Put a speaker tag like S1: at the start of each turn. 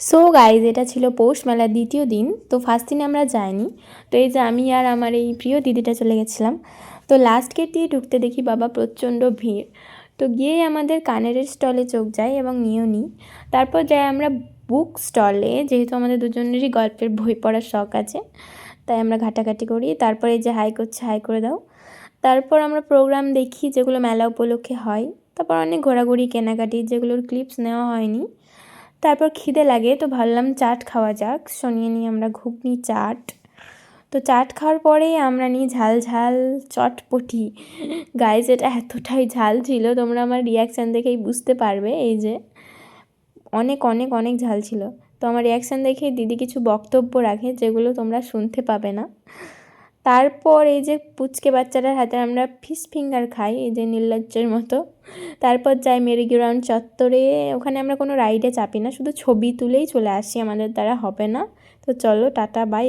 S1: So guys, এটা ছিল পৌষ মেলার দ্বিতীয় দিন। তো ফার্স্ট দিনে আমরা যাইনি। তো এই যে আমি আর আমার এই প্রিয় দিদিটা চলে গেছিলাম। তো লাস্ট গেট দিয়ে ঢুকতে দেখি বাবা প্রচণ্ড ভিড়। তো গিয়েই আমাদের কানের স্টলে চোখ যায় এবং নিয়েও নিই। তারপর যাই আমরা বুক স্টলে, যেহেতু আমাদের দুজনেরই গল্পের বই পড়ার শখ আছে, তাই আমরা ঘাটাঘাটি করি। তারপর এই যে হাই করছে, হাই করে দাও। তারপর আমরা প্রোগ্রাম দেখি যেগুলো মেলা উপলক্ষে হয়। তারপর অনেক ঘোরাঘুরি, কেনাকাটি, যেগুলোর ক্লিপস নেওয়া হয়নি। তারপর খিদে লাগে, তো ভাবলাম চাট খাওয়া যাক। নিয়ে নিই আমরা ঘুগনি চাট। তো চাট খাওয়ার পরেই আমরা নিই ঝাল ঝাল চটপটি। গাইজ, এটা এতটাই ঝাল ছিল, তোমরা আমার রিয়াকশান দেখেই বুঝতে পারবে। এই যে অনেক অনেক অনেক ঝাল ছিল। তো আমার রিয়াকশান দেখে দিদি কিছু বক্তব্য রাখে, যেগুলো তোমরা শুনতে পাবে না। তারপর এই যে পুচকে বাচ্চাটার হাতে আমরা ফিশ ফিঙ্গার খাই, এই যে নির্লজ্জের মতো। তারপর যাই মেরিগ্রাউন্ড চত্বরে। ওখানে আমরা কোনো রাইডে চাপি না, শুধু ছবি তুলেই চলে আসি, আমাদের দ্বারা হবে না। তো চলো, টাটা, বাই।